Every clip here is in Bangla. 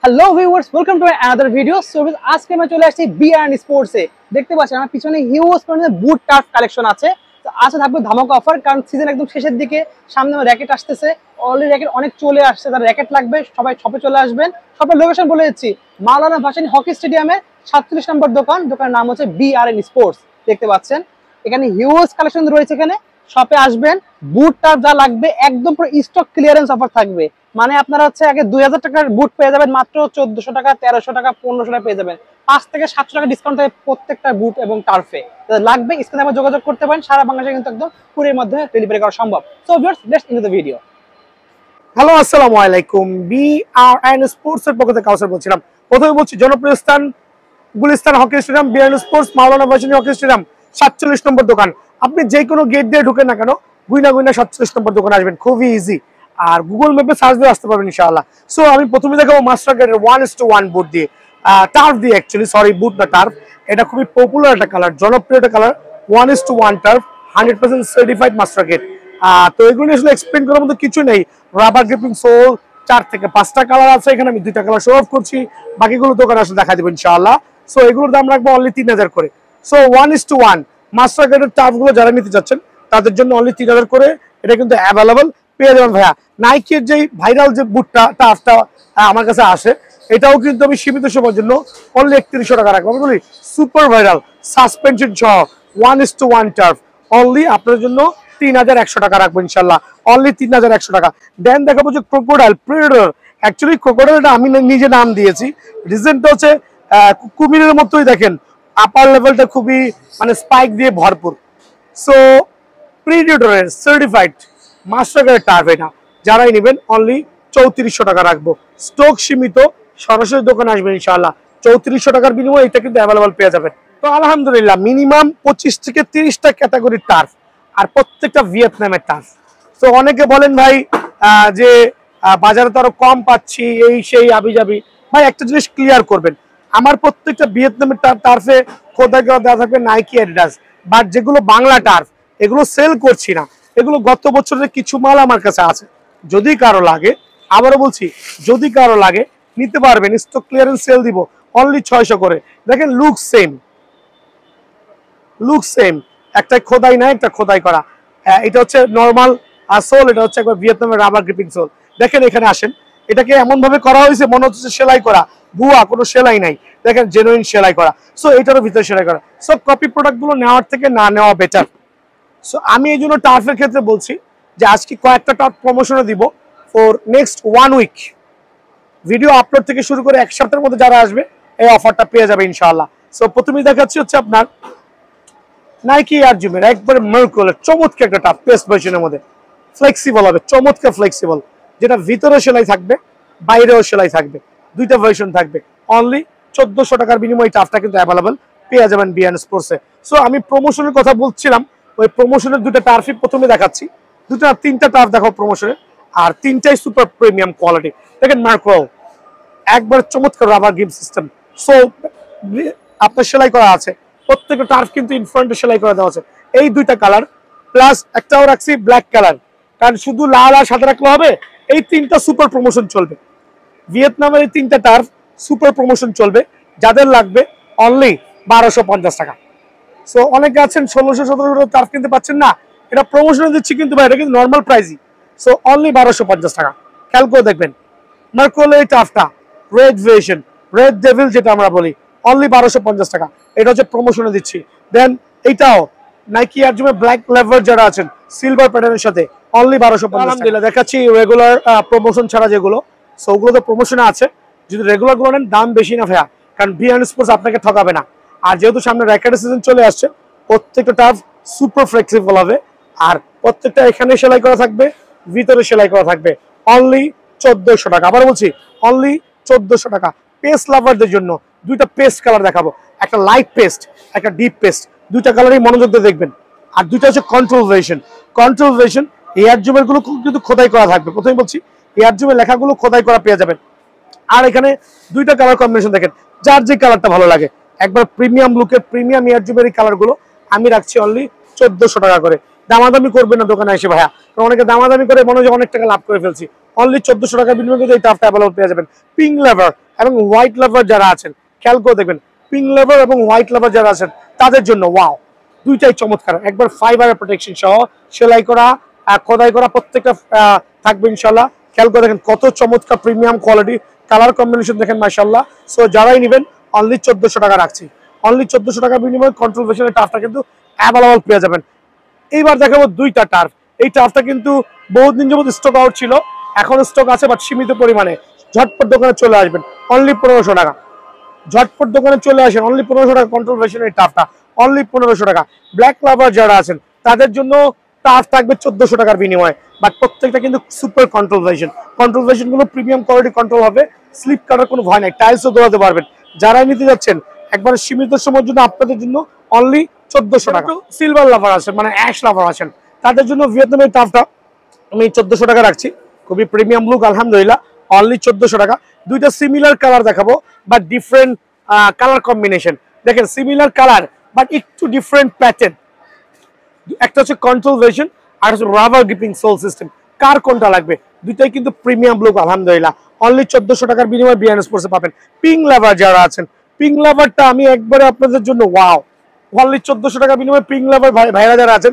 Hello viewers, welcome to another video. So আজকে আমি চলে আসছি বিআরএন স্পোর্টসে। দেখতে পাচ্ছেন আমার পিছনে হিউজ পরিমাণে বুট টার্ফ কালেকশন আছে। তো আজকে থাকবে ধামাকা অফার, কারণ সিজন একদম শেষের দিকে, সামনে আমার র্যাকেট আসতেছে। অলরেডি র্যাকেট অনেক চলে আসছে, তার র্যাকেট লাগবে সবাই শপে চলে আসবেন। শপের লোকেশন বলে দিচ্ছি, মাওলানা ভাসানী হকি স্টেডিয়ামের 47 নম্বর দোকান। দোকানের নাম হচ্ছে বিআরএন স্পোর্টস। দেখতে পাচ্ছেন এখানে হিউজ কালেকশন রয়েছে। এখানে শপে আসবেন, বুট টার্ফ যা লাগবে একদম পুরো স্টক ক্লিয়ারেন্স অফার থাকবে। মানে আপনারা হচ্ছে আগে 2000 টাকার বুট পেয়ে যাবেন মাত্র 1400 টাকা, 1300 টাকা, 1500 টাকা পেয়ে যাবেন। 5 থেকে 700 টাকা ডিসকাউন্ট থাকে প্রত্যেকটা বুট এবং টার্ফে। লাগবে স্ক্রিনে আমরা যোগাযোগ করতে পারেন। সারা বাংলাদেশে কিন্তু একদম কুরিয়ার মাধ্যমে ডেলিভারি করা সম্ভব। So viewers, let's into the video. Hello, আসসালামু আলাইকুম। বিআরএন স্পোর্টস এর পক্ষ থেকে কাউসার বলছিলাম। প্রথমে বলছি জনপ্রিয় স্থান Gulistan hockey stadium, BRN sports, Maulana Bhashani hockey stadium 47 number দোকান। আপনি যে কোনো গেট দিয়ে ঢুকেন না কেন, গুইনা 47 নম্বর দোকানে আসবেন, খুবই ইজি। আর গুগল ম্যাপে সার্চ দিয়ে আসতে পারবেন ইনশাআল্লাহ। সো আমি প্রথমে দেখাবো মাস্টার গেটের 1:1 বুট দিয়ে, টার্ফ দিয়ে, অ্যাকচুয়ালি সরি বুট না টার্ফ। এটা খুবই পপুলার একটা কালার, জনপ্রিয় একটা কালার, 1:1 টার্ফ, 100% সার্টিফাইড মাস্টার গেট। তো এগুলো আসলে এক্সপ্লেন করার মতো কিছু নেই। রাবার গ্রিপিং সোল 4 থেকে 5টা কালার আছে, এখানে আমি 2টা কালার শো অফ করছি, বাকিগুলো দোকানে আসলে দেখা দেবো ইনশাআল্লাহ। সো এগুলোর দাম রাখবো অনলি 3000 করে। সো 1:1 মাস্টার গেটের টার্ফগুলো যারা নিতে চাচ্ছেন তাদের জন্য অনলি 3000 করে। এটা কিন্তু অ্যাভেলেবল পেয়ে যাবেন ভাইয়া। নাইকের যে ভাইরাল যে বুটটা টার্ফটা আমার কাছে আসে, এটাও কিন্তু আমি সীমিত সময়ের জন্য অনলি 3100 টাকা রাখবো। আমি বলি সুপার ভাইরাল সাসপেনশন সহ 1:1 টার্ফ অনলি আপনার জন্য 3100 টাকা রাখবো ইনশাল্লাহ, অনলি 3100 টাকা। দেন দেখাবো যে ক্রোকোডাইল প্রেডাটর। অ্যাকচুয়ালি ক্রোকোডাইলটা আমি নিজে নাম দিয়েছি, রিজনটা হচ্ছে কুমিরের মতোই দেখেন, আপার লেভেলটা খুবই মানে স্পাইক দিয়ে ভরপুর। সো প্রিডেটরের সার্টিফাইড মাস্টার গেটের টার্ফ এটা যারাই নেবেন অনলি 3400 টাকা রাখবো। স্টক সীমিত, সরাসরি দোকানে আসবেন ইনশাআল্লাহ। 3400 টাকার বিনিময়ে এটা কিন্তু অ্যাভেলেবল পেয়ে যাবেন। তো আলহামদুলিল্লাহ মিনিমাম 25 থেকে 30টা ক্যাটাগরির টার্ফ, আর প্রত্যেকটা ভিয়েতনামের টার্ফ। তো অনেকে বলেন ভাই যে বাজারে তো আরো কম পাচ্ছি, এই সেই আবি যাবি। ভাই একটা জিনিস ক্লিয়ার করবেন, আমার প্রত্যেকটা ভিয়েতনামের টার্ফে খোদাই করা দেওয়া থাকবে নাইকি অ্যাডিডাস। বাট যেগুলো বাংলা টার্ফ এগুলো সেল করছি না, এগুলো গত বছরের কিছু মাল আমার কাছে আছে। যদি কারো লাগে, আবারও বলছি, যদি কারো লাগে নিতে পারবেন, স্টক ক্লিয়ারেন্স সেল দিব অনলি 600 করে। দেখেন লুক সেম, লুক সেম, একটা খোদাই না, একটা খোদাই করা। এটা হচ্ছে নর্মাল সোল, এটা হচ্ছে একবার ভিয়েতনামের রাবার গ্রিপিং সোল। দেখেন এখানে আসেন, এটাকে এমন ভাবে করা হয়েছে মনে হচ্ছে সেলাই করা, ভুয়া, কোনো সেলাই নাই। দেখেন জেনুইন সেলাই করা। সো এটারও ভিতরে সেলাই করা। সো কপি প্রোডাক্ট গুলো নেওয়ার থেকে না নেওয়া বেটার। সো আমি এই জন্য টার্ফের ক্ষেত্রে বলছি যে আজকে কয়েকটা টার্ফ প্রমোশনে দিব for next 1 week. Video upload থেকে শুরু করে 1 সপ্তাহের মধ্যে যারা আসবে এই অফারটা পেয়ে যাবে ইনশাআল্লাহ। সো প্রথমেই দেখাচ্ছি হচ্ছে আপনার নাইকি এয়ার জুমের একবারে মার্কোলের চমৎকার একটা টার্ফ, পেস্ট ভার্সনের মধ্যে ফ্লেক্সিবল হবে, চমৎকার ফ্লেক্সিবল, যেটা ভিতরে সেলাই থাকবে বাইরেও সেলাই থাকবে, 2টা ভার্সন থাকবে। অনলি 1400 টাকার বিনিময়ে টার্ফটা কিন্তু অ্যাভেলেবল পেয়ে যাবেন বিআরএন স্পোর্টসে। সো আমি প্রমোশনের কথা বলছিলাম, ওই প্রমোশনের 2টা টার্ফই প্রথমে দেখাচ্ছি। 3টা টার্ফ দেখো প্রমোশনে, আর 3টাই সুপার প্রিমিয়াম কোয়ালিটি। দেখেন মার্কোল একবার চমৎকার রাবার গ্রিপ সিস্টেম। সো আপনার সেলাই করা আছে, প্রত্যেকটা টার্ফ কিন্তু ইনফ্রন্টে সেলাই করা দেওয়া আছে। এই 2টা কালার প্লাস একটাও রাখছি ব্ল্যাক কালার, কারণ শুধু লাল আর সাদা রাখলে হবে। এই 3টা সুপার প্রমোশন চলবে ভিয়েতনামের, এই 3টা টার্ফ সুপার প্রমোশন চলবে। যাদের লাগবে অনলি 1250 টাকা। সো অনেকে আছেন 1600-1700 টার্ফ কিনতে পাচ্ছেন না, এটা প্রমোশনে দিচ্ছি কিন্তু ভাই, এটা কিন্তু নর্মাল প্রাইসই। সো অনলি 1250 টাকা। খেয়াল করে দেখবেন মার্কোল এই টার্ফটা রেড ভেরিয়েশন, রেড ডেভিল যেটা আমরা বলি, অনলি 1250 টাকা। এটা হচ্ছে প্রমোশনে দিচ্ছি। দেন এইটাও নাইকি এয়ার জুমে ব্ল্যাক লেভার যারা আছেন সিলভার প্যাটার্নের সাথে অনলি 1250। আলহামদুলিল্লাহ দেখাচ্ছি রেগুলার প্রমোশন ছাড়া যেগুলো, সো ওগুলো তো প্রমোশনে আছে। যদি রেগুলার গুলো নেন দাম বেশি না ভাইয়া, কারণ বিআরএন স্পোর্টস আপনাকে ঠকাবে না। আর যেহেতু সামনে র্যাকেটের সিজন চলে আসছে, প্রত্যেকটা টার্ফ সুপার ফ্লেক্সিবল হবে, আর প্রত্যেকটা এখানে সেলাই করা থাকবে, ভিতরে সেলাই করা থাকবে। অনলি 1400 টাকা। আবার বলছি অনলি 1400 টাকা। পেস্ট লাভারদের জন্য 2টা পেস্ট কালার দেখাবো, একটা লাইট পেস্ট, একটা ডিপ পেস্ট। 2টা কালারই মনোযোগ দিয়ে দেখবেন। আর 2টা হচ্ছে control version. Control version air জুমের গুলো কিন্তু খোদাই করা থাকবে। প্রথমে বলছি এয়ার জুমের লেখাগুলো খোদাই করা পেয়ে যাবেন। আর এখানে 2টা কালার কম্বিনেশন দেখেন, যার যে কালারটা ভালো লাগে। একবার প্রিমিয়াম লুকের প্রিমিয়াম এয়ার জুমের এই কালারগুলো আমি রাখছি অনলি 1400 টাকা করে। দামাদামি করবেন না দোকানে এসে ভাইয়া, কারণ অনেকে দামাদামি করে মনে হয় অনেক টাকা লাভ করে ফেলছি। অনলি 1400 টাকার বিনিময়ে কিন্তু এই টাফটা অ্যাভেলেবল পেয়ে যাবেন। পিঙ্ক লাভার এবং হোয়াইট লাভার যারা আছেন খেয়াল করে দেখবেন, পিঙ্ক লাভার এবং হোয়াইট লাভার যারা আছেন তাদের জন্য ওয়াও, দুইটাই চমৎকার। একবার ফাইবারের প্রোটেকশন সহ সেলাই করা খোদাই করা প্রত্যেকটা থাকবে ইনশাল্লাহ। খেয়াল করে দেখেন কত চমৎকার প্রিমিয়াম কোয়ালিটি, কালার কম্বিনেশন দেখেন মাশাআল্লাহ। সো যারাই নেবেন অনলি 1400 টাকা রাখছি। অনলি 1400 টাকার বিনিময়ে কন্ট্রোল ভার্সনের টার্ফটা কিন্তু অ্যাভেলেবল পেয়ে যাবেন। এইবার দেখাবো দুইটা টার্ফ। এই টার্ফটা কিন্তু বহুত দিন যাবত স্টক আউট ছিল, এখন স্টক আছে বাট সীমিত পরিমাণে। ঝটপট দোকানে চলে আসবেন, অনলি 1500 টাকা। ঝটপট দোকানে চলে আসেন, অনলি 1500 টাকা কন্ট্রোল ভার্সনের টার্ফটা, অনলি 1500 টাকা। ব্ল্যাক লাভার যারা আছেন তাদের জন্য টার্ফ থাকবে 1400 টাকার বিনিময়ে, বাট প্রত্যেকটা কিন্তু super control version. Control version গুলো প্রিমিয়াম কোয়ালিটি কন্ট্রোল হবে, স্লিপ কাটার কোনো ভয় নাই, টাইলসও দৌড়াতে পারবেন। যারা নিতে যাচ্ছেন একবার সীমিত সময়ের জন্য আপনাদের জন্য অনলি 1400 টাকা। সিলভার লাভার আছেন মানে অ্যাশ লাভার আছেন তাদের জন্য ভিয়েতনামের টার্ফটা আমি 1400 টাকা রাখছি। খুবই প্রিমিয়াম লুক আলহামদুলিল্লাহ, অনলি 1400 টাকা। দুইটা সিমিলার কালার দেখাবো বাট ডিফারেন্ট কালার কম্বিনেশন। দেখেন সিমিলার কালার বাট একটু ডিফারেন্ট প্যাটার্ন। একটা হচ্ছে কন্ট্রোল ভার্সন আর হচ্ছে রাবার গ্রিপিং সোল সিস্টেম। কার কোনটা লাগবে? দুইটাই কিন্তু প্রিমিয়াম লুক আলহামদুলিল্লাহ, অনলি 1400 টাকার বিনিময়ে বিআরএন স্পোর্টসে পাবেন। পিঙ্ক লাভার যারা আছেন, পিঙ্ক লাভারটা আমি একবারে আপনাদের জন্য ওয়াও, অনলি 1400 টাকার বিনিময়ে পিঙ্ক লাভার ভাইরা যারা আছেন,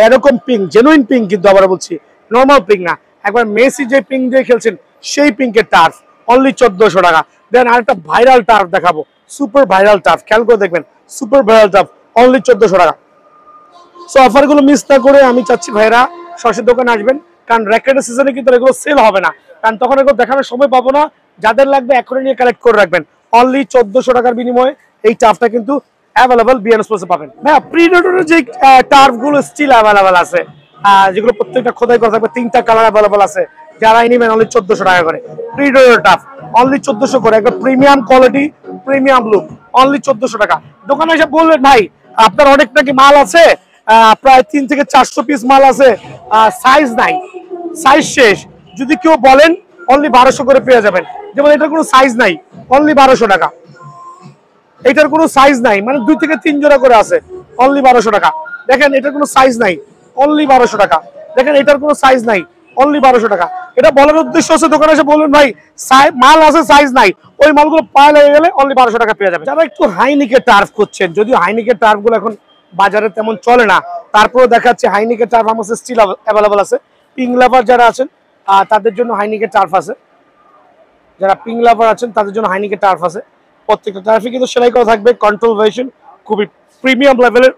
এরকম পিঙ্ক জেনুইন পিঙ্ক কিন্তু আবার বলছি, নর্মাল পিঙ্ক না, একবার মেসি যে পিঙ্ক দিয়ে খেলছেন সেই পিঙ্কের টার্ফ, অনলি 1400 টাকা। দেন আরেকটা ভাইরাল টার্ফ দেখাবো, সুপার ভাইরাল টার্ফ, খেয়াল করে দেখবেন সুপার ভাইরাল টার্ফ, অনলি 1400 টাকা। সো অফারগুলো মিস না করে আমি চাচ্ছি ভাইরা সরাসরি দোকানে আসবেন, কারণ র্যাকেটের সিজনে কিন্তু এগুলো সেল হবে না, কারণ তখন এগুলো দেখানোর সময় পাবো না। যাদের লাগবে এখনই নিয়ে কালেক্ট করে রাখবেন। অনলি 1400 টাকার বিনিময়ে এই টার্ফটা কিন্তু অ্যাভেলেবল বিআরএন স্পোর্টসে পাবেন। ভাইয়া প্রিডেটরের যে টার্ফগুলো স্টিল অ্যাভেলেবল আছে, যেগুলো প্রত্যেকটা খোদাই করা থাকবে, 3টা কালার অ্যাভেলেবল আছে। যারাই নেবেন অনলি 1400 টাকা করে। প্রিডেটর টার্ফ অনলি 1400 করে, একবার premium quality premium look, only 1400 টাকা। দোকানে এসে বলবেন ভাই আপনার অনেক নাকি মাল আছে, প্রায় 300 থেকে 400 পিস মাল আছে, সাইজ নাই, সাইজ শেষ, যদি কেউ বলেন অনলি 1200 করে পেয়ে যাবেন। যেমন এটার কোনো সাইজ নাই, অনলি 1200 টাকা। এটার কোনো সাইজ নাই, মানে 2 থেকে 3 জোড়া করে আছে, অনলি 1200 টাকা। দেখেন এটার কোনো সাইজ নাই, অনলি 1200 টাকা। দেখেন এটার কোনো সাইজ নাই, অনলি 1200 টাকা। এটা বলার উদ্দেশ্য হচ্ছে দোকানে এসে বলবেন ভাই মাল আছে সাইজ নাই, ওই মালগুলো পায়ে লেগে গেলে অনলি 1200 টাকা পেয়ে যাবে। যারা একটু হাইনিকের টার্ফ করছেন, যদিও হাইনিকের টার্ফগুলো এখন বাজারে তেমন চলে না, তারপরেও দেখাচ্ছে হাইনিকের টার্ফ আমার স্টিল অ্যাভেলেবল আছে। পিঙ্ক লাভার যারা আছেন তাদের জন্য হাইনিকের টার্ফ আছে, যারা পিঙ্ক লাভার আছেন তাদের জন্য হাইনিকের টার্ফ আছে। প্রত্যেকটা টার্ফে কিন্তু সেলাই করা থাকবে, কন্ট্রোল ভার্সন, খুবই প্রিমিয়াম লেভেলের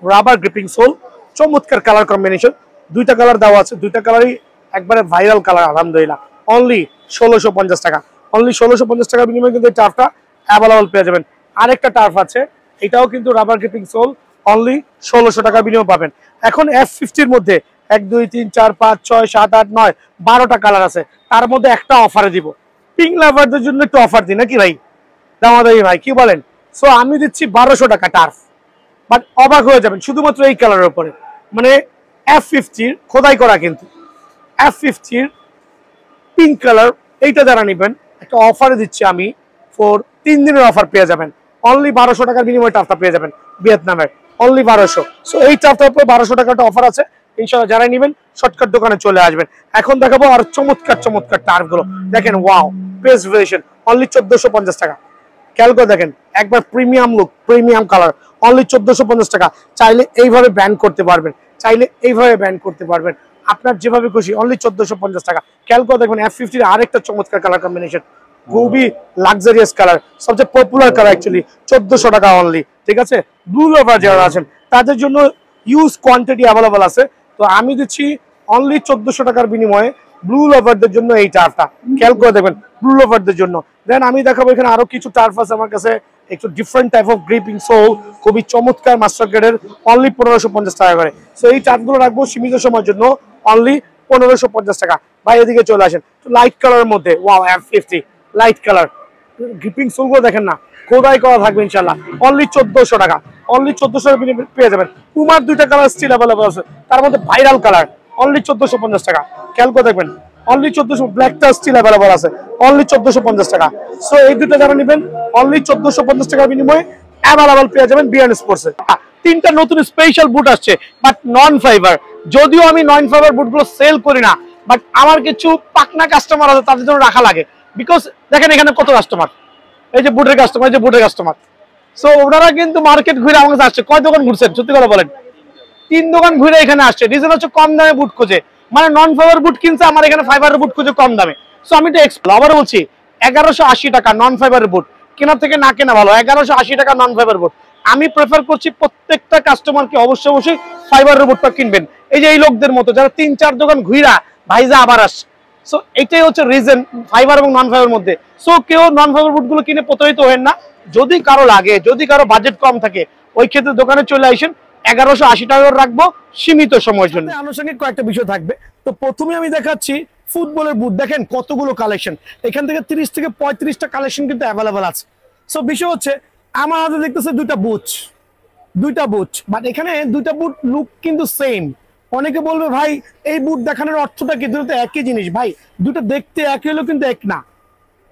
রাবার গ্রিপিং সোল, চমৎকার কালার কম্বিনেশন। 2টা কালার দেওয়া আছে, 2টা কালারই একবারে ভাইরাল কালার আলহামদুলিল্লাহ, অনলি 1650 টাকা। অনলি 1650 টাকার বিনিময়ে কিন্তু এই টার্ফটা অ্যাভেলেবল পেয়ে যাবেন। আরেকটা টার্ফ আছে, এটাও কিন্তু রাবার গ্রিপিং সোল, অনলি 1600 টাকার বিনিময়ে পাবেন। এখন F50 মধ্যে 1 2 3 4 5 6 7 8 9 12টা কালার আছে, তার মধ্যে একটা অফারে দিব। পিঙ্ক লাভারদের জন্য একটু অফার দিই নাকি ভাই, দামাদামি ভাই কি বলেন? সো আমি দিচ্ছি 1200 টাকা টার্ফ, বাট অবাক হয়ে যাবেন শুধুমাত্র এই কালারের উপরে, মানে F50 খোদাই করা, কিন্তু F50 পিঙ্ক কালার, এইটা যারা নেবেন একটা অফারে দিচ্ছি আমি, 3 দিনের অফার পেয়ে যাবেন। অনলি 1200 টাকার বিনিময়ে টার্ফটা পেয়ে যাবেন ভিয়েতনামের, অনলি 1200। সো এই টার্ফটার উপরে 1200 টাকাটা অফার আছে, ইনশাআল্লাহ যারা নেবেন শর্টকাট দোকানে চলে আসবেন। এখন দেখাবো আর চমৎকার চমৎকার টার্ফগুলো, দেখেন ওয়াও, বেস্ট ভেরিয়েশন, অনলি 1450 টাকা। খেয়াল করে দেখেন একবার premium look, premium colour, only 1450 টাকা। চাইলে এইভাবে ব্যান্ড করতে পারবেন, চাইলে এইভাবে ব্যান্ড করতে পারবেন, আপনার যেভাবে খুশি, অনলি 1450 টাকা। খেয়াল করে দেখবেন F50 আরেকটা চমৎকার কালার কম্বিনেশন, খুবই লাক্সারিয়াস কালার, সবচেয়ে পপুলার কালার অ্যাকচুয়ালি, 1400 টাকা অনলি, ঠিক আছে। ব্লু লাভার যারা আছেন তাদের জন্য ইউজ কোয়ান্টিটি অ্যাভেলেবল আছে, তো আমি দিচ্ছি অনলি 1400 টাকার বিনিময়ে ব্লু লাভারদের জন্য এই টার্ফটা। খেয়াল করে দেখবেন ব্লু লাভারদের জন্য। দেন আমি দেখাবো এখানে আরো কিছু টার্ফ আছে আমার কাছে, একটু different type of gripping sole, খুবই চমৎকার মাস্টার গ্রেডের, অনলি 1550 টাকা করে। সো এই টার্ফগুলো রাখবো সীমিত সময়ের জন্য, অনলি 1550 টাকা। ভাই এদিকে চলে আসেন, লাইট কালারের মধ্যে wow, F50 light colour, gripping সোলগুলো দেখেন না, খোদাই করা থাকবে ইনশাআল্লাহ, অনলি 1400 টাকা। অনলি 1400 টাকা পেয়ে যাবেন। পুমার 2টা কালার স্টিল অ্যাভেলেবল আছে, তার মধ্যে ভাইরাল কালার, অনলি 1450 টাকা। খেয়াল করে দেখবেন অনলি 1400, ব্ল্যাকটা স্টিল অ্যাভেলেবল আছে, অনলি 1450 টাকা। সো এই দুটো যারা নেবেন অনলি 1450 টাকার বিনিময়ে অ্যাভেলেবল পেয়ে যাবেন বিআরএন স্পোর্টসে। তিনটা নতুন স্পেশাল বুট আসছে, বাট নন ফাইবার। যদিও আমি নন ফাইবার বুটগুলো সেল করি না, বাট আমার কিছু পাকনা কাস্টমার আছে, তাদের জন্য রাখা লাগে। বিকজ দেখেন এখানে কত কাস্টমার, এই যে বুটের কাস্টমার, এই যে বুটের কাস্টমার। সো ওনারা কিন্তু মার্কেট ঘুরে আমার কাছে আসছে। কয় দোকান ঘুরছেন সত্যি কথা বলেন? 3 দোকান ঘুরে এখানে আসছে। রিজন হচ্ছে কম দামে বুট খোঁজে, মানে নন ফাইবার বুট কিনছে, আমার এখানে ফাইবারের বুট খোঁজে কম দামে। সো আমি তো আবার বলছি 1180 টাকা নন ফাইবারের বুট, কেনার থেকে না কেনা ভালো। 1180 টাকা নন ফাইবার বুট। আমি প্রেফার করছি প্রত্যেকটা কাস্টমারকে অবশ্যই ফাইবারের বুটটা কিনবেন। এই যে এই লোকদের মতো যারা 3-4 দোকান ঘুরা ভাইজা আবার আসছে। সো এটাই হচ্ছে রিজন ফাইবার এবং নন ফাইবার মধ্যে। সো কেউ নন ফাইবার বুটগুলো কিনে প্রতারিত হবেন না। যদি কারো লাগে, যদি কারো বাজেট কম থাকে, ওই ক্ষেত্রে দোকানে চলে আসেন। 1180 টাকা রাখবো সীমিত সময়ের জন্য। আনুষঙ্গিক কয়েকটা বিষয় থাকবে। তো প্রথমে আমি দেখাচ্ছি ফুটবলের বুট। দেখেন কতগুলো কালেকশন, এখান থেকে 30 থেকে 35টা কালেকশন কিন্তু অ্যাভেলেবল আছে। সো বিষয় হচ্ছে আমার হাতে দেখতেছে দুইটা বুট, বাট এখানে দুইটা বুট লুক কিন্তু সেম। অনেকে বলবে ভাই এই বুট দেখানোর অর্থটা কি? দুটো তো একই জিনিস ভাই, দুটো দেখতে একই হলেও কিন্তু এক না।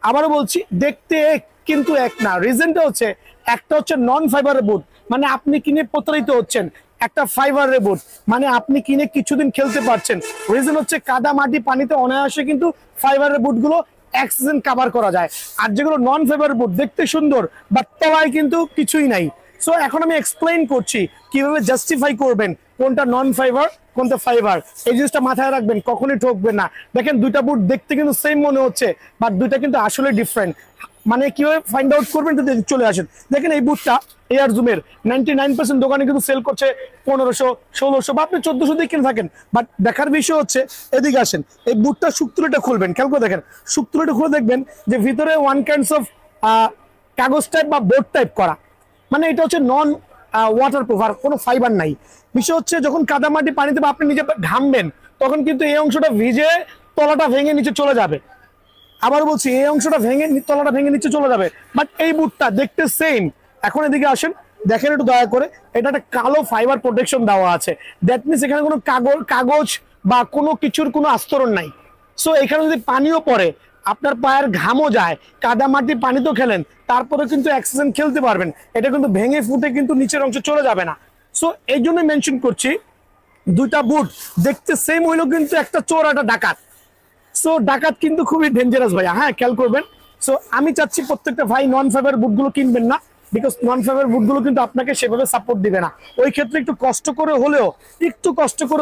আবারও বলছি, দেখতে এক কিন্তু এক না। রিজনটা হচ্ছে একটা হচ্ছে নন ফাইবারের বুট, মানে আপনি কিনে প্রতারিত হচ্ছেন। একটা ফাইবারের বুট মানে আপনি কিনে কিছুদিন খেলতে পারছেন। রিজন হচ্ছে কাদা মাটি পানিতে অনায়াসে কিন্তু ফাইবারের বুটগুলো এক সিজন কভার করা যায়। আর যেগুলো নন ফাইবারের বুট দেখতে সুন্দর, বাট তলায় কিন্তু কিছুই নাই। সো এখন আমি এক্সপ্লেইন করছি কিভাবে জাস্টিফাই করবেন কোনটা নন ফাইবার কোনটা ফাইবার। এই জিনিসটা মাথায় রাখবেন, কখনোই ঠকবেন না। দেখেন দুইটা বুট দেখতে কিন্তু সেম মনে হচ্ছে, বাট দুইটা কিন্তু আসলে ডিফারেন্ট। মানে কিভাবে ফাইন্ড আউট করবেন চলে আসেন। দেখেন এই বুটটা এয়ার জুমের 99% দোকানে কিন্তু সেল করছে 1500, 1600 বা আপনি 1400 দিয়ে কিনে থাকেন। বাট দেখার বিষয় হচ্ছে, এদিকে আসেন, এই বুটটা শুকতুলিটা খুলবেন, খেয়াল করে দেখেন। শুকতুলিটা খুলে দেখবেন যে ভিতরে ওয়ান কাইন্ডস অফ কাগজ টাইপ বা বোর্ড টাইপ করা, মানে এটা হচ্ছে নন ওয়াটারপ্রুফ, আর কোনো ফাইবার নাই। বিষয় হচ্ছে যখন কাদামাটি পানিতে বা আপনি নিজে ঘামবেন, তখন কিন্তু এই অংশটা ভিজে তলাটা ভেঙে নিচে চলে যাবে। আবার বলছি, এই অংশটা ভেঙে তলাটা ভেঙে নিচে চলে যাবে। বাট এই বুটটা দেখতে সেম। এখন এদিকে আসেন, দেখেন একটু দয়া করে, এটা একটা কালো ফাইবার প্রোটেকশন দেওয়া আছে। দ্যাট মিনস এখানে কোনো কাগজ বা কোনো কিছুর কোনো আস্তরণ নাই। সো এখানে যদি পানিও পড়ে, আপনার পায়ের ঘামও যায়, কাদা মাটি পানিতেও খেলেন, তারপরে কিন্তু এক সিজন খেলতে পারবেন। এটা কিন্তু ভেঙে ফুটে কিন্তু নিচের অংশ চলে যাবে না। সো এই জন্য মেনশন করছি, দুইটা বুট দেখতে সেম হইলেও কিন্তু একটা চোর একটা ডাকাত। সো ডাকাত কিন্তু খুবই ডেঞ্জারাস ভাইয়া, হ্যাঁ খেয়াল করবেন। সো আমি চাচ্ছি প্রত্যেকটা ভাই নন ফাইবার বুটগুলো কিনবেন না, বিকজ নন ফাইবার বুটগুলো কিন্তু আপনাকে সেভাবে সাপোর্ট দিবে না। ওই ক্ষেত্রে একটু কষ্ট করে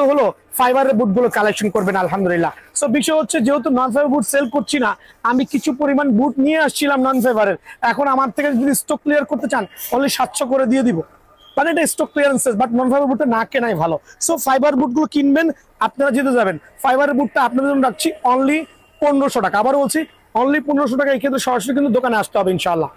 হলেও ফাইবারের বুটগুলো কালেকশন করবেন আলহামদুলিল্লাহ। সো বিষয় হচ্ছে, যেহেতু নন ফাইবার বুট সেল করছি না, আমি কিছু পরিমাণ বুট নিয়ে আসছিলাম নন ফাইবারের। এখন আমার থেকে যদি স্টক ক্লিয়ার করতে চান, অনলি 700 করে দিয়ে দিব, মানে এটা স্টক ক্লিয়ারেন্সেস। বাট নন ফাইবার বুটটা না কেনাই ভালো। সো ফাইবার বুটগুলো কিনবেন, আপনারা যেতে যাবেন। ফাইবারের বুটটা আপনাদের জন্য রাখছি অনলি 1500 টাকা। আবার বলছি অনলি 1500 টাকা। এই ক্ষেত্রে সরাসরি কিন্তু দোকানে আসতে হবে ইনশাআল্লাহ।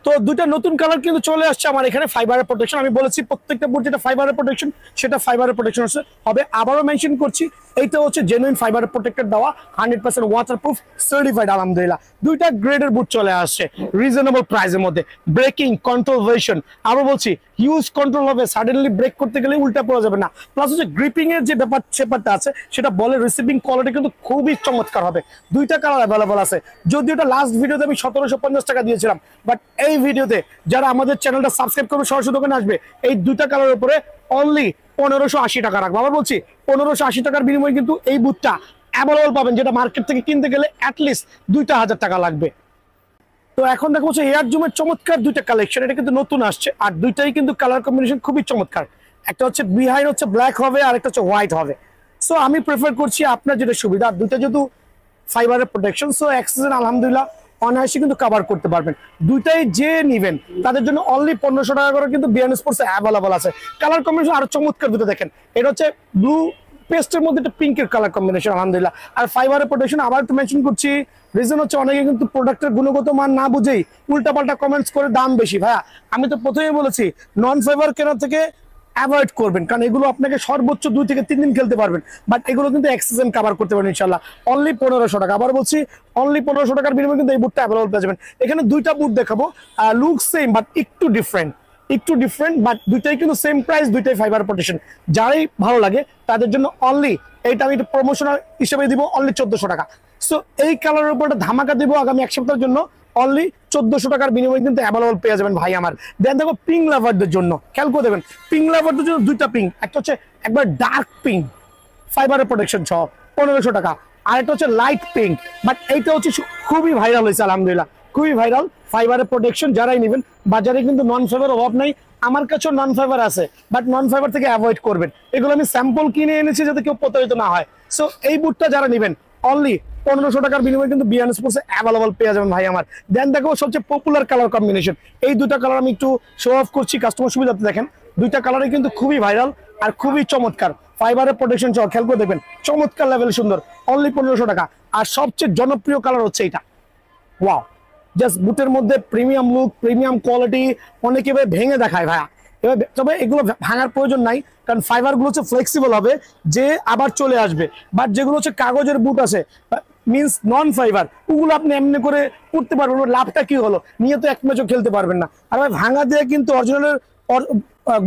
তো দুইটা নতুন কালার কিন্তু চলে আসছে আমার এখানে ফাইবারের প্রোটেকশন। আমি বলেছি প্রত্যেকটা বুট যেটা ফাইবারের প্রোটেকশন সেটা ফাইবারের প্রোটেকশন হবে। আবারও মেনশন করছি, এইটা হচ্ছে জেনুইন ফাইবারের প্রোটেক্টেড দেওয়া, 100% ওয়াটারপ্রুফ সার্টিফাইড আলহামদুলিল্লাহ। দুইটা গ্রেডের বুট চলে আসছে রিজনেবল প্রাইসের মধ্যে। ব্রেকিং কন্ট্রোল ভার্সন, আরো বলছি হিউজ কন্ট্রোল হবে, সাডেনলি ব্রেক করতে গেলে উল্টা পড়া যাবে না। প্লাস হচ্ছে গ্রিপিং এর যে ব্যাপারটা আছে, সেটা বলের রিসিভিং কোয়ালিটি কিন্তু খুবই চমৎকার হবে। দুইটা কালার অ্যাভেলেবল আছে। যদিও এটা লাস্ট ভিডিওতে আমি 1750 টাকা দিয়েছিলাম, বাট এই ভিডিওতে যারা আমাদের চ্যানেলটা সাবস্ক্রাইব করবে, সরাসরি দোকানে আসবে, এই দুইটা কালারের উপরে অনলি 1580 টাকা রাখবো। আবার বলছি 1580 টাকার বিনিময়ে কিন্তু এই বুটটা অ্যাভেলেবল পাবেন, যেটা মার্কেট থেকে কিনতে গেলে অ্যাটলিস্ট 2000 টাকা লাগবে। তো এখন দেখো হচ্ছে এয়ার জুমের চমৎকার দুইটা কালেকশন, এটা কিন্তু নতুন আসছে, আর দুইটাই কিন্তু কালার কম্বিনেশন খুবই চমৎকার। একটা হচ্ছে বিহাইন্ড হচ্ছে ব্ল্যাক হবে, আর একটা হচ্ছে হোয়াইট হবে। সো আমি প্রেফার করছি আপনার যেটা সুবিধা, দুইটা যেহেতু ফাইবারের প্রোটেকশন, সো এক সিজন আলহামদুলিল্লাহ অনায়াসে কিন্তু কভার করতে পারবেন। দুইটাই যে নিবেন তাদের জন্য অনলি 1500 টাকা করে কিন্তু বিয়ান স্পোর্টস অ্যাভেলেবল আছে। কালার কম্বিনেশন আরো চমৎকার দুটো দেখেন, এটা হচ্ছে ব্লু পেস্টের মধ্যে একটা পিঙ্কের কালার কম্বিনেশন আলহামদুলিল্লাহ। আর ফাইবারের প্রোটেকশন আবার একটু মেনশন করছি, রিজন হচ্ছে অনেকে কিন্তু প্রোডাক্টের গুণগত মান না বুঝেই উল্টাপাল্টা কমেন্টস করে দাম বেশি। ভাইয়া আমি তো প্রথমেই বলেছি নন ফাইবার কেনার থেকে অ্যাভয়েড করবেন, কারণ এগুলো আপনাকে সর্বোচ্চ 2 থেকে 3 দিন খেলতে পারবেন, বাট এগুলো কিন্তু এক সিজন কভার করতে পারবেন ইনশাআল্লাহ। অনলি 1500 টাকা। আবার বলছি অনলি 1500 টাকার বিনিময়ে কিন্তু এই বুটটা অ্যাভেলেবল পেয়ে যাবেন। এখানে দুইটা বুট দেখাবো, লুক সেম বাট একটু ডিফারেন্ট, বাট দুইটাই কিন্তু সেম প্রাইস, দুইটাই ফাইবার প্রোটেকশন। যারাই ভালো লাগে তাদের জন্য অনলি এইটা আমি প্রমোশনাল হিসেবে দিব অনলি 1400 টাকা। সো এই কালারের উপর একটা ধামাকা দিব আগামী এক সপ্তাহের জন্য, অনলি 1400 টাকার বিনিময়ে কিন্তু অ্যাভেলেবল পেয়ে যাবেন ভাই আমার। দেন দেখো পিঙ্ক লাভারদের জন্য খেয়াল করে দেখবেন, পিঙ্ক লাভারদের জন্য দুইটা পিঙ্ক, একটা হচ্ছে একবার ডার্ক পিঙ্ক ফাইবারের প্রোটেকশন সহ 1500 টাকা, আর একটা হচ্ছে লাইট পিঙ্ক, বাট এইটা হচ্ছে খুবই ভাইরাল হয়েছে আলহামদুলিল্লাহ, খুবই ভাইরাল। ফাইবারের প্রোটেকশন যারাই নেবেন, বাজারে কিন্তু নন ফাইবার অভাব নাই, আমার কাছেও নন ফাইবার আছে, বাট নন ফাইবার থেকে অ্যাভয়েড করবেন। এগুলো আমি স্যাম্পল কিনে এনেছি যাতে কেউ প্রতারিত না হয়। সো এই বুটটা যারা নেবেন অনলি 1500 টাকার বিনিময়ে কিন্তু বিয়ান স্পোর্টসে অ্যাভেলেবল পেয়ে যাবেন ভাই আমার। দেন দেখো সবচেয়ে পপুলার কালার কম্বিনেশন, এই দুটা কালার আমি একটু শো অফ করছি কাস্টমার সুবিধাতে। দেখেন দুইটা কালারই কিন্তু খুবই ভাইরাল আর খুবই চমৎকার, ফাইবারের প্রোটেকশন সহ খেয়াল করে দেখবেন চমৎকার লেভেল সুন্দর, অনলি 1500 টাকা। আর সবচেয়ে জনপ্রিয় কালার হচ্ছে এটা, ওয়াও, জাস্ট বুটের মধ্যে প্রিমিয়াম লুক, প্রিমিয়াম কোয়ালিটি, অনেকে ভেঙে দেখায় ভাইয়া, এবার তবে এগুলো ভাঙার প্রয়োজন নাই, কারণ ফাইবার গুলো হচ্ছে ফ্লেক্সিবল হবে, যে আবার চলে আসবে। বাট যেগুলো হচ্ছে কাগজের বুট আছে মিনস নন ফাইবার, ওগুলো আপনি এমনি করে পড়তে পারবেন, লাভটা কি হলো, নিয়ে তো এক ম্যাচও খেলতে পারবেন না। আর ভাই ভাঙা দিয়ে কিন্তু অরিজিনালের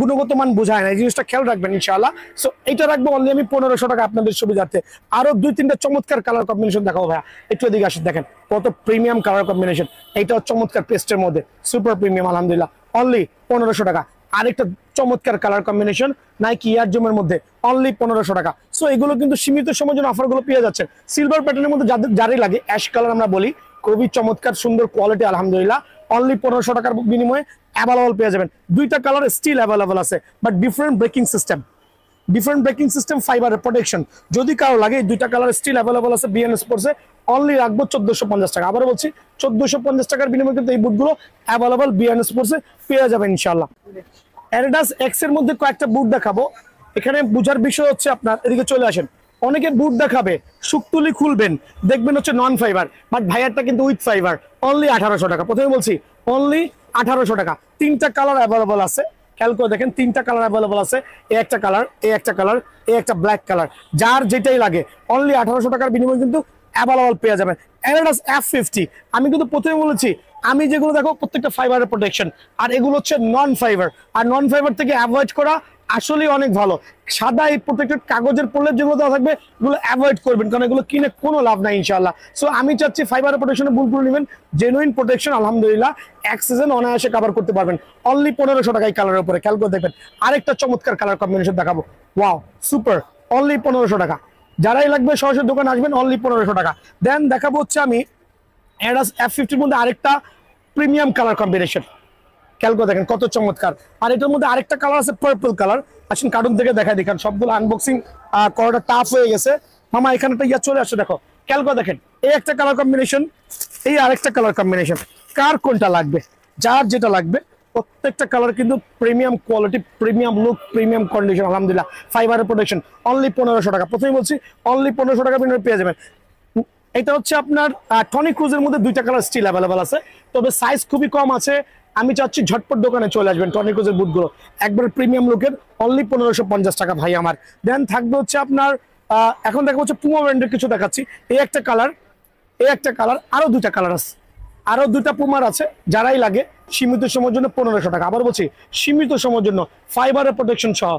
গুণগত মান বোঝায় না, এই জিনিসটা খেয়াল রাখবেন ইনশাআল্লাহ। সো এটা রাখবো অনলি আমি 1500 টাকা আপনাদের সুবিধার্থে। আরো 2-3টা চমৎকার কালার কম্বিনেশন দেখাবো ভাইয়া, একটু এদিকে আসেন, দেখেন কত প্রিমিয়াম কালার কম্বিনেশন, এইটা চমৎকার পেস্টের মধ্যে সুপার প্রিমিয়াম আলহামদুলিল্লাহ, অনলি 1500 টাকা। আরেকটা চমৎকার কালার কম্বিনেশন নাইকি এয়ার জুমের মধ্যে, অনলি 1500 টাকা। সো এগুলো কিন্তু সীমিত সময়ের জন্য অফার গুলো পেয়ে যাচ্ছে। সিলভার প্যাটার্নের মধ্যে যারই লাগে, অ্যাশ কালার আমরা বলি, খুবই চমৎকার সুন্দর কোয়ালিটি আলহামদুলিল্লাহ, অনলি 1500 টাকার বিনিময়ে অ্যাভেলেবল পেয়ে যাবেন। দুইটা কালার স্টিল অ্যাভেলেবল আছে, বাট ডিফারেন্ট ব্রেকিং সিস্টেম, ফাইবারের প্রোটেকশন। যদি কারো লাগে এই দুইটা কালার স্টিল অ্যাভেলেবল আছে বিএন স্পোর্টসে, অনলি রাখবো 1450 টাকা। আবার বলছি 1450 টাকার বিনিময়ে কিন্তু এই বুটগুলো অ্যাভেলেবল বিএন স্পোর্টসে পেয়ে যাবেন ইনশাআল্লাহ। অ্যাডিডাস এক্স এর মধ্যে কয়েকটা বুট দেখাবো। এখানে বুঝার বিষয় হচ্ছে আপনার এদিকে চলে আসেন, অনেকে বুট দেখাবে শুকতুলি খুলবেন দেখবেন হচ্ছে নন ফাইবার, বাট ভাইয়ারটা কিন্তু উইথ ফাইবার, অনলি 1800 টাকা। প্রথমে বলছি অনলি 1800 টাকা। তিনটা কালার অ্যাভেলেবল আছে, খেয়াল করে দেখেন তিনটা কালার অ্যাভেলেবল আছে, এই একটা কালার, এই একটা কালার, এই একটা ব্ল্যাক কালার, যার যেটাই লাগে অনলি 1800 টাকার বিনিময়ে কিন্তু অ্যাভেলেবল পেয়ে যাবেন। অ্যাডিডাস F50 আমি কিন্তু প্রথমে বলেছি, আমি যেগুলো দেখো প্রত্যেকটা ফাইবারের প্রোটেকশন, আর এগুলো হচ্ছে নন ফাইবার, আর নন ফাইবার থেকে অ্যাভয়েড করা আসলে অনেক ভালো। সাদা এই প্রোটেক্টেড কাগজের পড়লে যেগুলো দেওয়া থাকবে এগুলো অ্যাভয়েড করবেন, কারণ এগুলো কিনে কোনো লাভ নাই ইনশাআল্লাহ। সো আমি চাচ্ছি ফাইবারের প্রোটেকশনের বুটগুলো নেবেন, জেনুইন প্রোটেকশন আলহামদুলিল্লাহ, এক সিজন অনায়াসে কভার করতে পারবেন, অনলি 1500 টাকা এই কালারের উপরে। খেয়াল করে দেখবেন আরেকটা চমৎকার কালার কম্বিনেশন দেখাবো, ওয়াও সুপার, অনলি 1500 টাকা। যারাই লাগবে সরাসরি দোকানে আসবেন, অনলি 1500 টাকা। দেন দেখাবো হচ্ছে আমি অ্যাডিডাস F50 মধ্যে আরেকটা প্রিমিয়াম কালার কম্বিনেশন, খেয়াল করে দেখেন কত চমৎকার। আর এটার মধ্যে আরেকটা কালার আছে পার্পল কালার, আসুন কার্টুন থেকে দেখা দিই, কারণ সবগুলো আনবক্সিং করাটা টাফ হয়ে গেছে। মামা এখানে একটা ইয়া চলে আসছে, দেখো খেয়াল করে দেখেন, এই একটা কালার কম্বিনেশন, এই আরেকটা কালার কম্বিনেশন, কার কোনটা লাগবে, যার যেটা লাগবে, প্রত্যেকটা কালার কিন্তু premium quality, premium look, premium condition আলহামদুলিল্লাহ, ফাইবারের প্রোটেকশন, অনলি 1500 টাকা। প্রথমেই বলছি অনলি 1500 টাকা বিনিময়ে পেয়ে যাবেন। এটা হচ্ছে আপনার টনি ক্রুজের মধ্যে দুইটা কালার স্টিল অ্যাভেলেবল আছে, তবে সাইজ খুবই কম আছে। আমি চাচ্ছি ঝটপট দোকানে চলে আসবেন, টনি ক্রুজের বুটগুলো একবার প্রিমিয়াম লুকের, অনলি 1550 টাকা ভাই আমার। দেন থাকবে হচ্ছে আপনার এখন দেখা হচ্ছে পুমা ব্র্যান্ডের কিছু দেখাচ্ছি, এই একটা কালার, এই একটা কালার, আরো দুইটা কালার আছে, আরো দুইটা পুমার আছে, যারাই লাগে সীমিত সময়ের জন্য 1500 টাকা। আবার বলছি সীমিত সময়ের জন্য ফাইবারের প্রোটেকশন সহ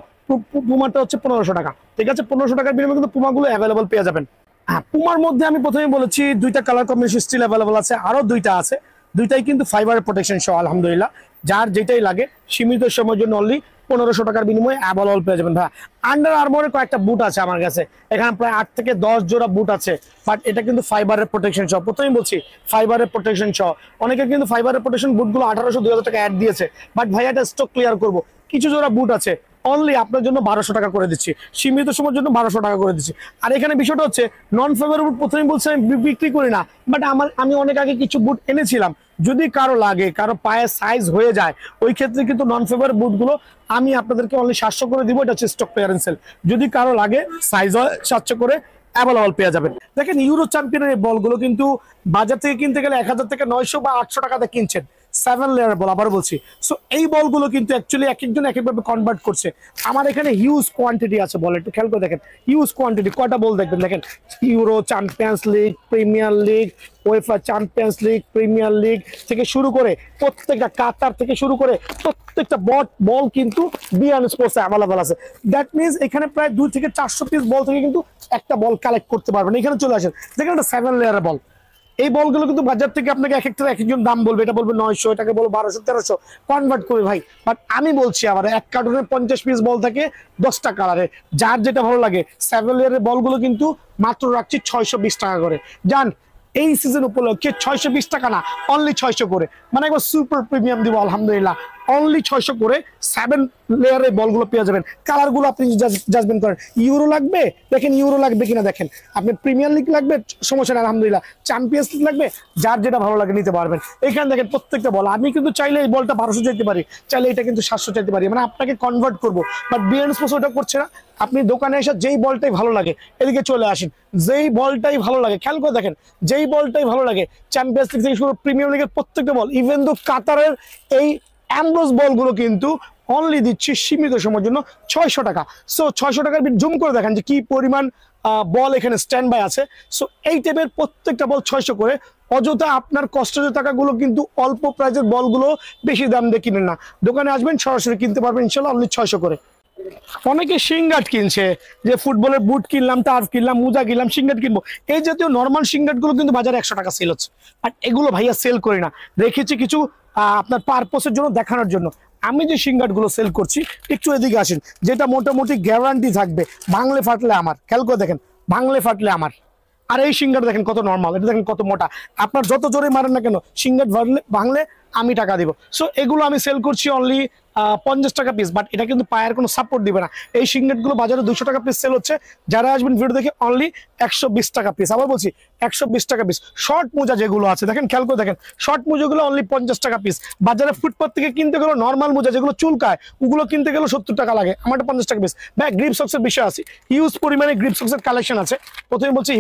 পুমাটা হচ্ছে 1500 টাকা, ঠিক আছে? 1500 টাকার বিনিময়ে কিন্তু পুমাগুলো অ্যাভেলেবল পেয়ে যাবেন। হ্যাঁ, পুমার মধ্যে আমি প্রথমে বলেছি দুইটা কালার কম্বিনেশন স্টিল অ্যাভেলেবল আছে, আরো দুইটা আছে, দুইটাই কিন্তু ফাইবারের প্রোটেকশন সহ আলহামদুলিল্লাহ, যার যেটাই লাগে সীমিত সময়ের জন্য অনলি 1500 টাকার বিনিময়ে অ্যাভেলেবল পেয়ে যাবেন। ভাই আন্ডার আর্মোরের কয়েকটা বুট আছে আমার কাছে, এখানে প্রায় 8 থেকে 10 জোড়া বুট আছে, বাট এটা কিন্তু ফাইবারের প্রোটেকশন সহ। প্রথমেই বলছি ফাইবারের প্রোটেকশন সহ। অনেকে কিন্তু ফাইবারের প্রোটেকশন বুটগুলো 1800-2000 টাকা অ্যাড দিয়েছে, বাট ভাই এটা স্টক ক্লিয়ার করবো, কিছু জোড়া বুট আছে অনলি আপনার জন্য 1200 টাকা করে দিচ্ছি, সীমিত সময়ের জন্য 1200 টাকা করে দিচ্ছি। আর এখানে বিষয়টা হচ্ছে নন ফাইবার বুট প্রথমেই বলছি আমি বিক্রি করি না, বাট আমি অনেক আগে কিছু বুট এনেছিলাম, যদি কারো লাগে, কারো পায়ে সাইজ হয়ে যায়, ওই ক্ষেত্রে কিন্তু নন ফাইবার বুটগুলো আমি আপনাদেরকে অনলি 700 করে দিব, এটা হচ্ছে স্টক ক্লিয়ারেন্স সেল। যদি কারো লাগে সাইজ হয় 700 করে অ্যাভেলেবল পেয়ে যাবেন। দেখেন ইউরো চ্যাম্পিয়নের এই বলগুলো কিন্তু বাজার থেকে কিনতে গেলে 1000 থেকে 900 বা 800 টাকাতে কিনছেন, 7 লেয়ার বল, আবার বলছি। সো এই বলগুলো কিন্তু অ্যাকচুয়ালি এক একজন এক একভাবে কনভার্ট করছে। আমার এখানে হিউজ কোয়ান্টিটি আছে বল, একটু খেয়াল করে দেখেন, হিউজ কোয়ান্টিটি, কয়টা বল দেখবেন, দেখেন euro champions league, premier league, UEFA champions league, premier league থেকে শুরু করে প্রত্যেকটা, কাতার থেকে শুরু করে প্রত্যেকটা বল কিন্তু বিয়ান স্পোর্টসে অ্যাভেলেবল আছে। দ্যাট মিনস এখানে প্রায় 2 থেকে 400 পিস বল থেকে কিন্তু একটা বল কালেক্ট করতে পারবেন। এখানে চলে আসেন, দেখেন একটা 7 লেয়ারের বল, এই বলগুলো কিন্তু বাজার থেকে আপনাকে এক একটা এক একজন দাম বলবে, এটা বলবে 900, এটাকে বলবো 1200 1300 কনভার্ট করে ভাই। বাট আমি বলছি আবার এক কার্টুনে 50 পিস বল থাকে 10টা কালারে, যার যেটা ভালো লাগে। সেভেলিয়ারের বলগুলো কিন্তু মাত্র রাখছি 620 টাকা করে। জান এই সিজন উপলক্ষে 620 টাকা না, অনলি 600 করে, মানে একবার সুপার প্রিমিয়াম দিব আলহামদুলিল্লাহ। অনলি 600 করে 7 লেয়ারের বলগুলো পেয়ে যাবেন। কালারগুলো আপনি জাজমেন্ট করেন, ইউরো লাগবে দেখেন, ইউরো লাগবে কিনা দেখেন, আপনি প্রিমিয়ার লিগ লাগবে সমস্যা নেই আলহামদুলিল্লাহ, চ্যাম্পিয়ন্স লিগ লাগবে, যার যেটা ভালো লাগে নিতে পারবেন। এখানে দেখেন প্রত্যেকটা বল, আমি কিন্তু চাইলে এই বলটা 1200 চাইতে পারি, চাইলে এটা কিন্তু 700 চাইতে পারি, মানে আপনাকে কনভার্ট করবো। বাট বিএন স্পোর্টস ওটা করছে না। আপনি দোকানে এসে যেই বলটাই ভালো লাগে এদিকে চলে আসেন, যেই বলটাই ভালো লাগে খেয়াল করে দেখেন, যেই বলটাই ভালো লাগে চ্যাম্পিয়ন্স লিগ থেকে শুরু প্রিমিয়ার লিগের প্রত্যেকটা বল, ইভেন দো কাতারের এই অ্যামব্রোস বলগুলো কিন্তু অনলি দিচ্ছি সীমিত সময়ের জন্য 600 টাকা। সো 600 টাকার জুম করে দেখেন যে কি পরিমাণ বল এখানে স্ট্যান্ড বাই আছে। সো এই টাইপের প্রত্যেকটা বল 600 করে। অযথা আপনার কষ্টের টাকাগুলো কিন্তু অল্প প্রাইজের বলগুলো বেশি দাম দিয়ে কিনেন না, দোকানে আসবেন সরাসরি কিনতে পারবেন ইনশাল্লাহ অনলি 600 করে। অনেকে সিঙ্গাট কিনছে, যে ফুটবলের বুট কিনলাম, টার্ফ কিনলাম, মোজা কিনলাম, সিঙ্গাট কিনবো। এই জাতীয় নর্মাল সিঙ্গাট গুলো কিন্তু বাজারে 100 টাকা সেল হচ্ছে, আর এগুলো ভাইয়া সেল করি না, রেখেছি কিছু আপনার পারপোসের জন্য, দেখানোর জন্য। আমি যে সিঙ্গাট গুলো সেল করছি, একটু এদিকে আসেন, যেটা মোটামুটি গ্যারান্টি থাকবে ভাঙলে ফাটলে আমার, খেয়াল করে দেখেন ভাঙলে ফাটলে আমার। আর এই সিঙ্গাট দেখেন কত নর্মাল, এটা দেখেন কত মোটা, আপনার যত জোরে মারেন না কেন সিঙ্গাট ভাঙলে আমি টাকা দিব। সো এগুলো আমি সেল করছি অনলি 50 টাকা পিস, বাট এটা কিন্তু পায়ের কোনো সাপোর্ট দিবে না। এই সিঙ্গেট গুলো বাজারে 200 টাকা পিস সেল হচ্ছে, যারা আসবেন ভিডিও দেখে অনলি 120 টাকা পিস। আবার বলছি 120 টাকা পিস। শর্ট মোজা যেগুলো আছে দেখেন, খেয়াল করে দেখেন, শর্ট মোজাগুলো অনলি 50 টাকা পিস। বাজারে ফুটপাথ থেকে কিনতে গেলে নর্মাল মোজা যেগুলো চুলকায় ওগুলো কিনতে গেলে 70 টাকা লাগে, আমারটা 50 টাকা পিস। ভাই গ্রিপ সক্সের বিষয় আছে, হিউজ পরিমাণে গ্রিপ সক্সের কালেকশন আছে। প্রথমে বলছি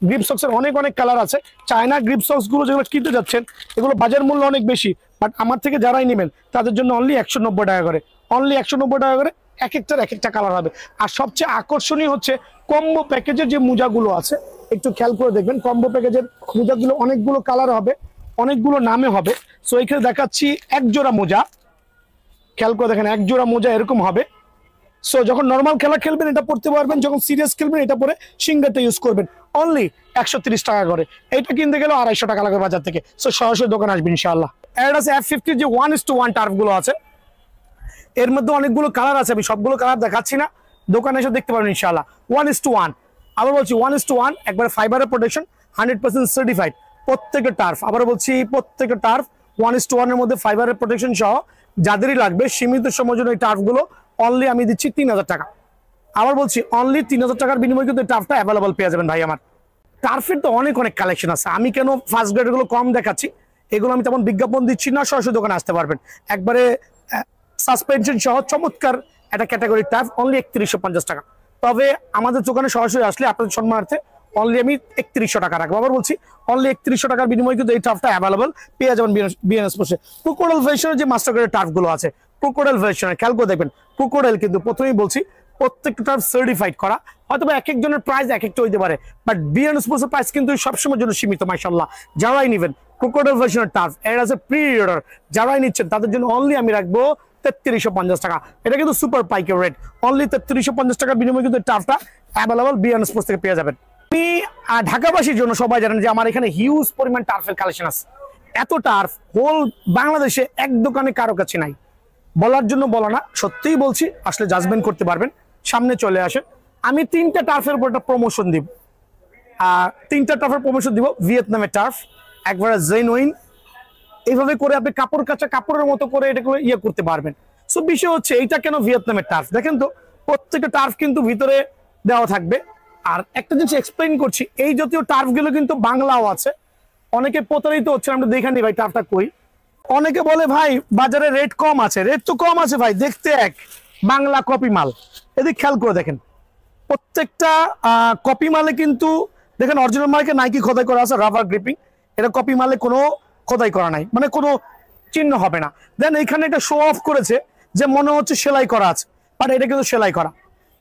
গ্রিপ সক্সের অনেক অনেক কালার আছে। চায়না গ্রিপ সক্স গুলো যেগুলো কিনতে যাচ্ছেন এগুলো বাজার মূল্য অনেক বেশি, বাট আমার থেকে যারাই নেবেন তাদের জন্য অনলি 190 টাকা করে, অনলি 190 টাকা করে। এক একটার এক একটা কালার হবে। আর সবচেয়ে আকর্ষণীয় হচ্ছে কম্বো প্যাকেজের যে মোজাগুলো আছে, একটু খেয়াল করে দেখবেন, কম্বো প্যাকেজের মোজাগুলো অনেকগুলো কালার হবে, অনেকগুলো নামে হবে। সো এখানে দেখাচ্ছি এক জোড়া মোজা, খেয়াল করে দেখেন এক জোড়া মোজা এরকম হবে। সো যখন নর্মাল খেলা খেলবেন এটা পড়তে পারবেন, যখন সিরিয়াস খেলবেন এটা পরে সিঙ্গারটা ইউজ করবেন। অনলি 130 টাকা করে, এটা কিনতে গেলেও 250 টাকা লাগবে বাজার থেকে। সো সরাসরি দোকানে আসবেন ইনশাআল্লাহ। অ্যাডিডাস F50 যে 1:1 টার্ফ গুলো আছে, এর মধ্যে অনেকগুলো কালার আছে, আমি সবগুলো কালার দেখাচ্ছি না, দোকানে এসে দেখতে পারবেন ইনশাআল্লাহ। 1:1, আবার বলছি 1:1, একবারে ফাইবারের প্রোটেকশন 100% সার্টিফাইড প্রত্যেকটা টার্ফ। আবার বলছি প্রত্যেকটা টার্ফ 1:1 এর মধ্যে ফাইবারের প্রোটেকশন সহ। যাদেরই লাগবে সীমিত সময়ের জন্য এই টার্ফ গুলো অনলি আমি দিচ্ছি 3000 টাকা। আবার বলছি অনলি 3000 টাকার বিনিময়ে কিন্তু টার্ফটা অ্যাভেলেবল পেয়ে যাবেন ভাই আমার। টার্ফের তো অনেক অনেক কালেকশন আছে, আমি কেন ফার্স্ট গ্রেড গুলো কম দেখাচ্ছি, এগুলো আমি তেমন বিজ্ঞাপন দিচ্ছি না, সরাসরি দোকানে আসতে পারবেন। একবারে সাসপেনশন সহ চমৎকার একটা ক্যাটাগরি টার্ফ অনলি 3150 টাকা। তবে আমাদের দোকানে সরাসরি আসলে আপনাদের সম্মানার্থে অনলি আমি 3100 টাকা রাখবো। আবার বলছি অনলি 3100 টাকার বিনিময়ে কিন্তু এই টার্ফটা অ্যাভেলেবল পেয়ে যাবেন বিএন স্পোর্টসে। ক্রোকোডাইল ভার্সনের যে মাস্টার গ্রেডের টার্ফ গুলো আছে, ক্রোকোডাইল ভার্সনের খেয়াল করে দেখবেন, ক্রোকোডাইল কিন্তু প্রথমেই বলছি প্রত্যেকটা টার্ফ সার্টিফাইড করা। হয়তো এক একজনের প্রাইস এক একটা হইতে পারে, বাট বিএন স্পোর্টসের প্রাইস কিন্তু সবসময়ের জন্য সীমিত মাশাআল্লাহ। যারাই নেবেন ক্রোকোডাইল ভার্সনের টার্ফ, এর আছে প্রি অর্ডার যারাই নিচ্ছেন তাদের জন্য অনলি আমি রাখবো 3350 টাকা। এটা কিন্তু সুপার পাইকের রেট, অনলি 3350 টাকার বিনিময়ে কিন্তু টার্ফটা অ্যাভেলেবল বিএন স্পোর্টস থেকে পেয়ে যাবেন। আমি ঢাকাবাসীর জন্য সবাই জানেন যে আমার এখানে হিউজ পরিমাণ টার্ফের কালেকশন আছে। এত টার্ফ হোল বাংলাদেশে এক দোকানে কারো কাছে নাই, বলার জন্য বলা না, সত্যিই বলছি, আসলে জাজমেন্ট করতে পারবেন। সামনে চলে আসেন, আমি 3টা টার্ফের উপর একটা প্রমোশন দিব, 3টা টার্ফের প্রমোশন দিব। ভিয়েতনামের টার্ফ একবারে জেনুইন, এইভাবে করে আপনি কাপড় কাচা কাপড়ের মতো করে এটা করে ইয়ে করতে পারবেন। সো বিষয় হচ্ছে এইটা কেন ভিয়েতনামের টার্ফ, দেখেন তো প্রত্যেকটা টার্ফ কিন্তু ভিতরে দেওয়া থাকবে। আর একটা জিনিস এক্সপ্লেইন করছি, এই জাতীয় টার্ফ গুলো কিন্তু বাংলাও আছে, অনেকে প্রতারিত হচ্ছে, আমরা দেখে নি ভাই টার্ফটা কই। অনেকে বলে ভাই বাজারে রেট কম আছে, রেট তো কম আছে ভাই, দেখতে এক বাংলা কপি মাল। এদিকে খেয়াল করে দেখেন প্রত্যেকটা কপি মালে কিন্তু দেখেন অরিজিনাল মার্কে নাইকি খোদাই করা আছে, রাবার গ্রিপিং, এটা কপি মালে কোনো খোদাই করা নাই, মানে কোনো চিহ্ন হবে না। দেন এখানে একটা শো অফ করেছে যে মনে হচ্ছে সেলাই করা আছে, বাট এটা কিন্তু সেলাই করা,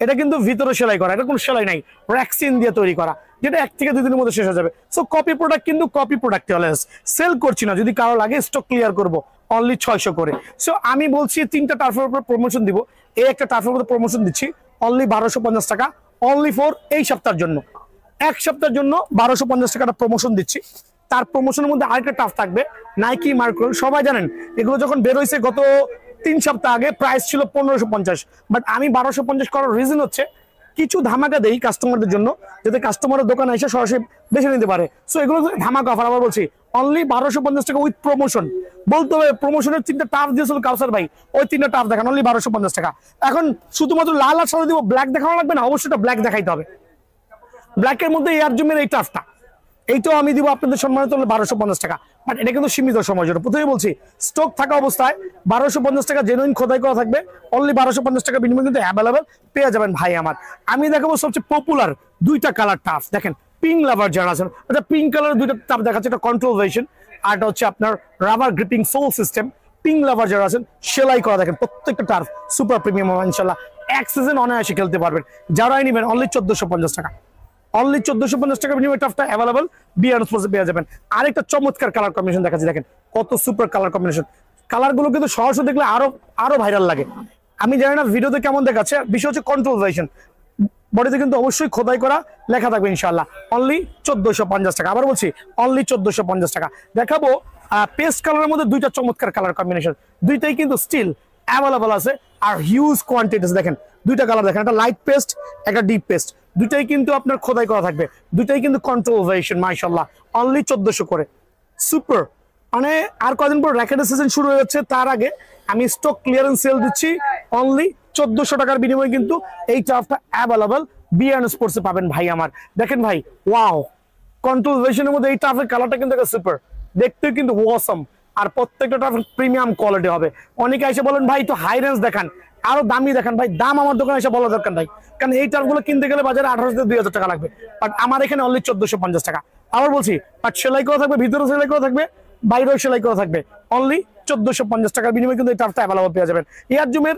এটা কিন্তু ভিতরে সেলাই করা, এটা কোনো সেলাই নাই, র্যাক্সিন দিয়ে তৈরি করা, যেটা 1 থেকে 2 দিনের মধ্যে শেষ হয়ে যাবে। সো কপি প্রোডাক্ট কিন্তু কপি প্রোডাক্ট অলওয়েজ সেল করছি না, যদি কারো লাগে স্টক ক্লিয়ার করব অনলি 600 করে। সো আমি বলছি 3টা টার্ফের উপর প্রমোশন দিব, এই একটা টার্ফের উপর প্রমোশন দিচ্ছি অনলি 1250 টাকা, অনলি ফর এই সপ্তাহের জন্য, এক সপ্তাহের জন্য 1250 টাকাটা প্রমোশন দিচ্ছি। তার প্রমোশনের মধ্যে আরেকটা টাফ থাকবে নাইকি মার্কল, সবাই জানেন এগুলো যখন বের হয়েছে গত 3 সপ্তাহ আগে প্রাইস ছিল 1550, বাট আমি 1250 করার রিজন হচ্ছে কিছু ধামাকা দেই কাস্টমারদের জন্য, যাতে কাস্টমারের দোকানে এসে সরাসরি বেছে নিতে পারে। সো এগুলো ধামাকা অফার, আবার বলছি অনলি 1250 টাকা উইথ প্রমোশন। বলতে হবে প্রমোশনের 3টা টাফ দিয়েছিল কাউসার ভাই, ওই 3টা টাফ দেখান অনলি 1250 টাকা। এখন শুধুমাত্র লাল আর সাদা দিব, ব্ল্যাক দেখানো লাগবে না, অবশ্যই ব্ল্যাক দেখাইতে হবে। ব্ল্যাকের মধ্যে এয়ার জুমের এই টাফটা, এইটাও আমি দিব আপনাদের সম্মানিত 1250 টাকা, বাট এটা কিন্তু সীমিত সময়ের জন্য। প্রথমে বলছি স্টক থাকা অবস্থায় 1250 টাকা জেনুইন খোদাই করা থাকবে, অনলি 1250 টাকা বিনিময়ে কিন্তু অ্যাভেলেবেল পেয়ে যাবেন ভাই আমার। আমি দেখাবো সবচেয়ে পপুলার 2টা কালার টাফ। দেখেন পিঙ্ক লাভার যারা আছেন, এটা পিঙ্ক কালার 2টা টাফ দেখাচ্ছে, এটা কন্ট্রোল ভার্সন আর এটা হচ্ছে আপনার rubber gripping sole system. Pink lover যারা আছেন সেলাই করা, দেখেন প্রত্যেকটা টার্ফ সুপার প্রিমিয়াম ইনশাল্লাহ, এক সিজন অনায়াসে খেলতে পারবেন। যারাই নেবেন অনলি 1450 টাকা, অনলি 1450 টাকা বিনিময়ে টাফটা অ্যাভেলেবল বিআর স্পোর্টসে পেয়ে যাবেন। আরেকটা চমৎকার কালার কম্বিনেশন দেখাচ্ছি, দেখেন কত সুপার কালার কম্বিনেশন। কালারগুলো কিন্তু সরাসরি দেখলে আরো ভাইরাল লাগে। আমি জানি না ভিডিওতে কেমন দেখাচ্ছে, বিষয় হচ্ছে কন্ট্রোল ভার্সন। বডিতে কিন্তু অবশ্যই খোদাই করা লেখা থাকবে ইনশাআল্লাহ, অনলি 1450 টাকা। আবার বলছি অনলি 1450 টাকা। দেখাবো পেস্ট কালারের মধ্যে 2টা চমৎকার কালার কম্বিনেশন, 2টাই কিন্তু স্টিল অ্যাভেলেবল আছে আর হিউজ কোয়ান্টিটিস। দেখেন 2টা কালার দেখেন, একটা লাইট পেস্ট একটা ডিপ পেস্ট, 2টাই কিন্তু আপনার খোদাই করা থাকবে, 2টাই কিন্তু কন্ট্রোল ভার্সন মাশাআল্লাহ, অনলি 1400 করে। সুপার, মানে আর কদিন পর র্যাকেটের সিজন শুরু হয়ে যাচ্ছে, তার আগে আমি স্টক ক্লিয়ারেন্স সেল দিচ্ছি অনলি 1400 টাকার বিনিময়ে কিন্তু এই টাফটা অ্যাভেলেবল বিআর স্পোর্টসে পাবেন ভাই আমার। দেখেন ভাই ওয়াও, কন্ট্রোল ভার্সনের মধ্যে এই টাফের কালারটা কিন্তু সুপার, দেখতে কিন্তু ওয়াসাম, আর প্রত্যেকটা টাফ প্রিমিয়াম কোয়ালিটি হবে। অনেকে এসে বলেন ভাই একটু হাই রেঞ্জ দেখান, আরো দামি দেখান, ভাই দাম আমার দোকানে এসে বলা দরকার নাই, কারণ এই টার্ফগুলো কিনতে গেলে বাজারে 1800 থেকে 2000 টাকা লাগবে, বাট আমার এখানে অনলি 1450 টাকা। আবার বলছি বাট সেলাই করা থাকবে, ভিতরে সেলাই করা থাকবে, বাইরেও সেলাই করা থাকবে, অনলি 1450 টাকার বিনিময়ে কিন্তু এই টার্ফটা অ্যাভেলেবল পেয়ে যাবেন। এয়ার জুমের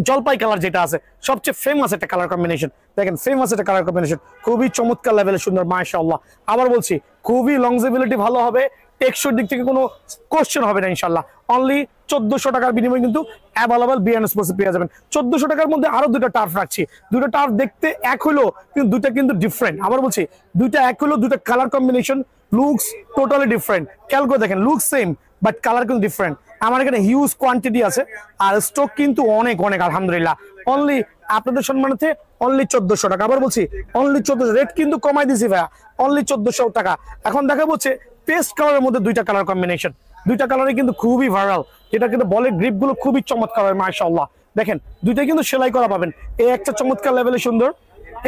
জলপাই কালার যেটা আছে সবচেয়ে ফেমাস একটা কালার কম্বিনেশন, দেখেন ফেমাস একটা কালার কম্বিনেশন, খুবই চমৎকার লেভেলের সুন্দর মাশাআল্লাহ। আবার বলছি খুবই লংজিবিলিটি ভালো হবে, টেকসই দিক থেকে কোনো কোশ্চেন হবে না ইনশাআল্লাহ। অনলি 1400 টাকার বিনিময়ে কিন্তু অ্যাভেলেবল বিআর স্পোর্টসে পেয়ে যাবেন। 1400 টাকার মধ্যে আরো 2টা টার্ফ রাখছি, 2টা টার্ফ দেখতে এক হলো কিন্তু 2টা কিন্তু ডিফারেন্ট। আবার বলছি 2টা এক হলো, 2টা colour combination looks totally different. খেয়াল করে দেখেন লুক সেম বাট কালার কিন্তু ডিফারেন্ট। আমার এখানে হিউজ কোয়ান্টিটি আছে আর স্টক কিন্তু অনেক অনেক আলহামদুলিল্লাহ। অনলি আপনাদের সম্মানার্থে অনলি 1400 টাকা। আবার বলছি অনলি 1400, রেট কিন্তু কমাই দিছি ভাইয়া, অনলি 1400 টাকা। এখন দেখা হচ্ছে পেস্ট কালারের মধ্যে 2টা কালার কম্বিনেশন, 2টা কালারে কিন্তু খুবই ভাইরাল, যেটা কিন্তু বলের গ্রিপ গুলো খুবই চমৎকার হয় মাশাআল্লাহ। দেখেন 2টাই কিন্তু সেলাই করা পাবেন, এই একটা চমৎকার লেভেলে সুন্দর,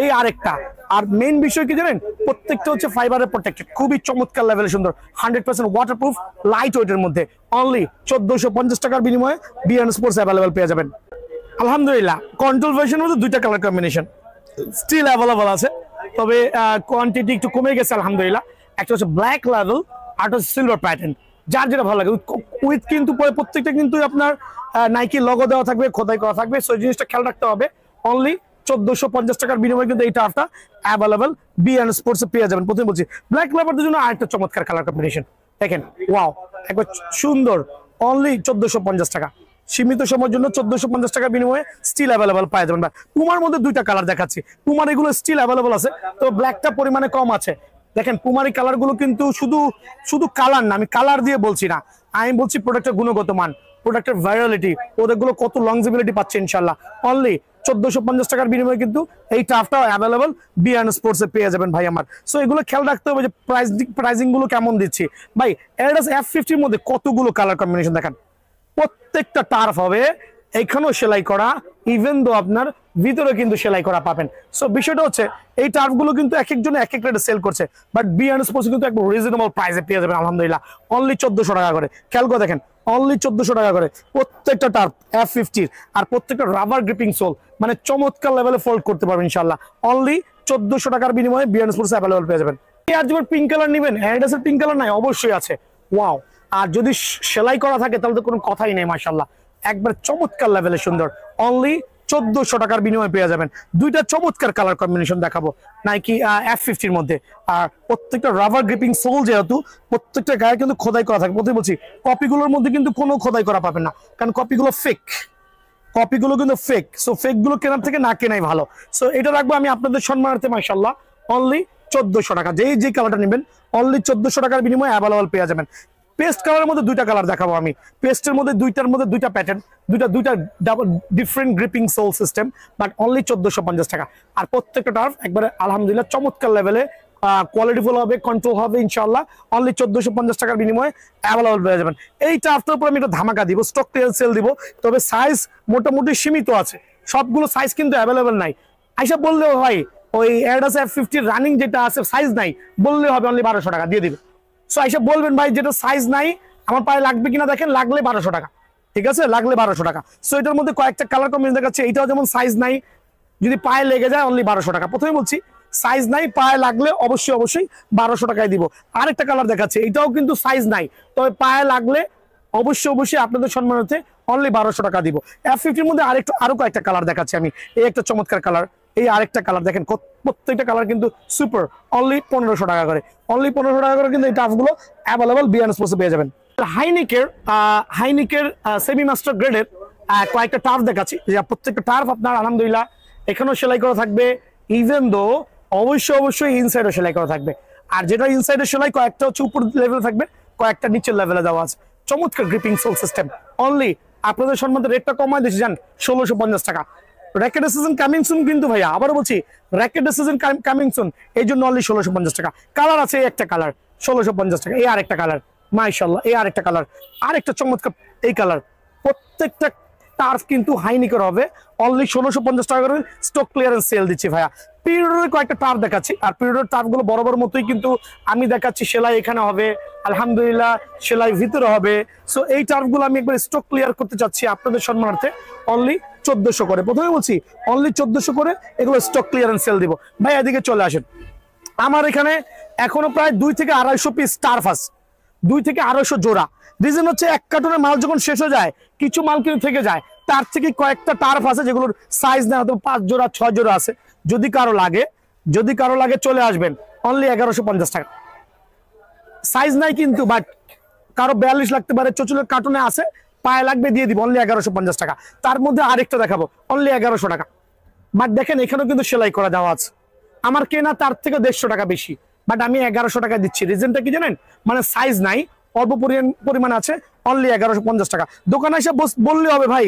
এই আরেকটা। আর মেইন বিষয় কি জানেন, প্রত্যেকটা হচ্ছে ফাইবারের প্রোটেক্টেড, খুবই চমৎকার লেভেলে সুন্দর, 100% ওয়াটারপ্রুফ লাইট ওয়েটের মধ্যে। অনলি 1450 টাকার বিনিময়ে বিআর স্পোর্টস অ্যাভেলেবল পেয়ে যাবেন আলহামদুলিল্লাহ। কন্ট্রোল ভার্সনের মধ্যে 2টা কালার কম্বিনেশন স্টিল অ্যাভেলেবল আছে, তবে কোয়ান্টিটি একটু কমে গেছে আলহামদুলিল্লাহ। একটা হচ্ছে ব্ল্যাক লেভেল আর একটা হচ্ছে সিলভার প্যাটার্ন, যার যেটা ভালো লাগে উইথ কিন্তু পরে প্রত্যেকটা কিন্তু আপনার নাইকি লগো দেওয়া থাকবে, খোদাই করা থাকবে, সেই জিনিসটা খেয়াল রাখতে হবে। অনলি 1450 টাকার বিনিময়ে কিন্তু এই টার্ফটা অ্যাভেলেবল বিআর স্পোর্টসে পেয়ে যাবেন। প্রথমে বলছি ব্ল্যাক লাভারদের জন্য আরেকটা চমৎকার কালার কম্বিনেশন, দেখেন ওয়াও একবার সুন্দর, অনলি 1450 টাকা। সীমিত সময়ের জন্য 1450 টাকার বিনিময়ে স্টিল অ্যাভেলেবল পাওয়া যাবেন। বা পুমার মধ্যে 2টা কালার দেখাচ্ছি, পুমার এগুলো স্টিল অ্যাভেলেবল আছে, তো ব্ল্যাকটা পরিমাণে কম আছে। দেখেন পুমার এই কালার গুলো কিন্তু শুধু কালার না, আমি কালার দিয়ে বলছি না, আমি বলছি প্রোডাক্টের গুণগত মান, প্রোডাক্টের ভাইরালিটি, ওদেরগুলো কত লংজিবিলিটি পাচ্ছে ইনশাল্লাহ। অনলি 1450 টাকার বিনিময়ে কিন্তু এই টাফটাও অ্যাভেলেবল বিআর স্পোর্টসে পেয়ে যাবেন ভাই আমার। সো এগুলো খেয়াল রাখতে হবে যে প্রাইসিং গুলো কেমন দিচ্ছি ভাই। এয়ারডাস F50 এর মধ্যে কতগুলো কালার কম্বিনেশন দেখেন, প্রত্যেকটা টার্ফ হবে এখানেও সেলাই করা, ইভেন দো আপনার ভিতরে কিন্তু সেলাই করা পাবেন। সো বিষয়টা হচ্ছে এই টার্ফগুলো কিন্তু এক একজনে এক এক রেটে সেল করছে, বাট বিআর স্পোর্টস কিন্তু একদম রিজনেবল প্রাইসে পেয়ে যাবেন আলহামদুলিল্লাহ, অনলি 1400 টাকা করে। খেয়াল করে দেখেন অনলি 1400 টাকা করে প্রত্যেকটা টার্ফ F50 আর প্রত্যেকটা রাবার গ্রিপিং সোল, মানে চমৎকার লেভেলে ফোল্ড করতে পারবেন ইনশাআল্লাহ। অনলি 1400 টাকার বিনিময়ে বিআর স্পোর্টস অ্যাভেলেবল পেয়ে যাবেন। আর যখন পিঙ্ক কালার নেবেন, অ্যাডিডাসের পিঙ্ক কালার নাই অবশ্যই আছে, ওয়াও। আর যদি সেলাই করা থাকে তাহলে তো কোনো কথাই নেই মাশাআল্লাহ, একবার চমৎকার লেভেলে সুন্দর, অনলি 1400 টাকার বিনিময়ে পেয়ে যাবেন। 2টা চমৎকার কালার কম্বিনেশন দেখাবো নাইকি F50 এর মধ্যে, আর প্রত্যেকটা রাবার গ্রিপিং সোল, যেহেতু প্রত্যেকটা গায়ে কিন্তু খোদাই করা থাকে। প্রথমে বলছি কপিগুলোর মধ্যে কিন্তু কোনো খোদাই করা পাবেন না, কারণ কপিগুলো ফেক, কপিগুলো কিন্তু ফেক। সো ফেক গুলো কেনার থেকে না কেনাই ভালো। সো এটা রাখবো আমি আপনাদের সম্মানার্থে মাশাআল্লাহ, অনলি 1400 টাকা। যে কালারটা নেবেন অনলি 1400 টাকার বিনিময়ে অ্যাভেলেবল পেয়ে যাবেন। পেস্ট কালারের মধ্যে দুইটা কালার দেখাবো আমি। পেস্টের মধ্যে দুইটার মধ্যে দুইটা প্যাটার্ন, দুইটা double different gripping sole system, but only 1450 টাকা। আর প্রত্যেকটা টার্ফ একবারে আলহামদুলিল্লাহ চমৎকার লেভেলে কোয়ালিটিফুল হবে, কন্ট্রোল হবে ইনশাআল্লাহ। অনলি 1450 টাকার বিনিময়ে অ্যাভেলেবল পেয়ে যাবেন। এই টার্ফটার উপর আমি একটা ধামাকা দিব, স্টক ক্লিয়ারেন্স সেল দিব, তবে সাইজ মোটামুটি সীমিত আছে, সবগুলো সাইজ কিন্তু অ্যাভেলেবল নাই। আইসা বললেও হয় ওই অ্যাডিডাস F50 রানিং যেটা আছে সাইজ নাই, বললে হবে অনলি 1200 টাকা দিয়ে দিবে। সো আইসা বলবেন ভাই যেটা সাইজ নাই আমার পায়ে লাগবে কিনা, দেখেন লাগলে 1200 টাকা, ঠিক আছে, লাগলে 1200 টাকা। সো এটার মধ্যে কয়েকটা কালার কম্বিনেশন দেখাচ্ছে, এটাও যেমন সাইজ নাই, যদি পায়ে লেগে যায় অনলি 1200 টাকা। প্রথমে বলছি সাইজ নাই, পায়ে লাগলে অবশ্যই 1200 টাকায় দিব। আরেকটা কালার দেখাচ্ছে, এটাও কিন্তু সাইজ নাই, তবে পায়ে লাগলে অবশ্যই আপনাদের সম্মানার্থে অনলি 1200 টাকা দিব। F50 মধ্যে আরো কয়েকটা কালার দেখাচ্ছি আমি। এই একটা চমৎকার কালার, এই আরেকটা কালার দেখেন, প্রত্যেকটা কালার কিন্তু সুপার। অনলি 1500 টাকা করে, অনলি 1500 টাকা করে কিন্তু এই টাফগুলো অ্যাভেলেবল বিয়ান স্পোর্টসে পেয়ে যাবেন। হাইনিকের সেমি মাস্টার গ্রেডের কয়েকটা টার্ফ দেখাচ্ছি, যে প্রত্যেকটা টার্ফ আপনার আলহামদুলিল্লাহ এখানেও সেলাই করা থাকবে, ইভেন দো অবশ্যই ইনসাইডও সেলাই করা থাকবে। আর যেটা ইনসাইডের সেলাই কয়েকটা হচ্ছে উপর লেভেলে থাকবে, কয়েকটা নিচের লেভেলে দেওয়া আছে। চমৎকার গ্রিপিং সোল সিস্টেম। অনলি আপনাদের সম্বন্ধে রেটটা কমায় দিয়েছি যান 1650 টাকা। র্যাকেট সিজন কামিং সুন কিন্তু ভাইয়া, আবারও বলছি র্যাকেট সিজন কামিং সুন, এই জন্য অনলি 1650 টাকা। কালার আছে একটা কালার 1650 টাকা, এই আরেকটা কালার মাশাআল্লাহ, এই আরেকটা কালার, আরেকটা চমৎকার এই কালার। প্রত্যেকটা টার্ফ কিন্তু হাইনিকের হবে, অনলি 1650 টাকা করে স্টক ক্লিয়ারেন্স সেল দিচ্ছি ভাইয়া। পিরিয়ডের কয়েকটা টার্ফ দেখাচ্ছি, আর পিরিয়ডের টার্ফগুলো বড় মতোই কিন্তু আমি দেখাচ্ছি, সেলাই এখানে হবে আলহামদুলিল্লাহ, সেলাই ভিতরে হবে। সো এই টার্ফগুলো আমি একবার স্টক ক্লিয়ার করতে চাচ্ছি আপনাদের সম্মানার্থে, অনলি 1400 করে। প্রথমে বলছি অনলি 1400 করে এগুলো স্টক ক্লিয়ারেন্স সেল দিব। ভাই এদিকে চলে আসেন, আমার এখানে এখনো প্রায় 2 থেকে 250 পিস টার্ফ আছে, 2 থেকে 250 জোড়া। রিজন হচ্ছে এক কার্টনের মাল যখন শেষ হয়ে যায় কিছু মাল কিন্তু থেকে যায়, তার থেকে কয়েকটা টার্ফ আছে যেগুলোর সাইজ নেই, হয়তো 5 জোড়া 6 জোড়া আছে। যদি কারো লাগে চলে আসবেন, অনলি 1150 টাকা। সাইজ নাই কিন্তু, বাট কারো 42 লাগতে পারে, চচুলের কার্টুনে আছে, পায়ে লাগবে দিয়ে দিব, অনলি 1150 টাকা। তার মধ্যে আরেকটা দেখাবো অনলি 1100 টাকা। বাট দেখেন এখানেও কিন্তু সেলাই করা দেওয়া আছে, আমার কেনা তার থেকে 150 টাকা বেশি, বাট আমি 1100 টাকা দিচ্ছি। রিজনটা কি জানেন, মানে সাইজ নাই, অল্প পরিমাণ আছে, অনলি 1150 টাকা। দোকানে এসে বললে হবে ভাই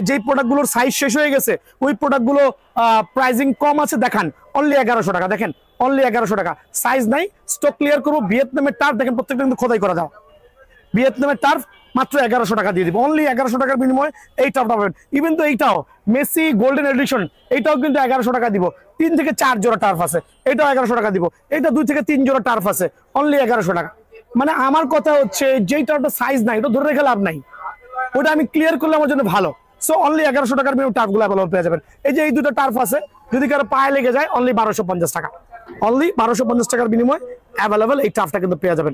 যেই প্রোডাক্টগুলোর সাইজ শেষ হয়ে গেছে ওই প্রোডাক্টগুলো প্রাইসিং কম আছে দেখান, অনলি 1100 টাকা। দেখেন অনলি 1100 টাকা, সাইজ নাই, স্টক ক্লিয়ার করবো। ভিয়েতনামের টার্ফ দেখেন প্রত্যেকটা কিন্তু খোদাই করা দেওয়া, ভিয়েতনামের টার্ফ মাত্র 1100 টাকা দিয়ে দিব, অনলি 1100 টাকার বিনিময়ে এই টার্ফটা পাবেন। ইভেন তো এইটাও মেসি গোল্ডেন এডিশন, এইটাও কিন্তু 1100 টাকা দিব। 3 থেকে 4 জোড়া টার্ফ আছে, এটাও 1100 টাকা দিব। এটা 2 থেকে 3 জোড়া টার্ফ আছে, অনলি 1100 টাকা। মানে আমার কথা হচ্ছে যেই টার্ফটা সাইজ নাই ওটা ধরে রেখে লাভ নাই, ওটা আমি ক্লিয়ার করলে আমার জন্য ভালো। সো অনলি 1100 টাকার বিনিময়ে টার্ফগুলো অ্যাভেলেবল পেয়ে যাবেন। এই যে এই দুটো টার্ফ আছে, যদি কারো পায়ে লেগে যায় অনলি 1250 টাকা, অনলি 1250 টাকার বিনিময়ে অ্যাভেলেবল এই টার্ফটা কিন্তু পেয়ে যাবেন।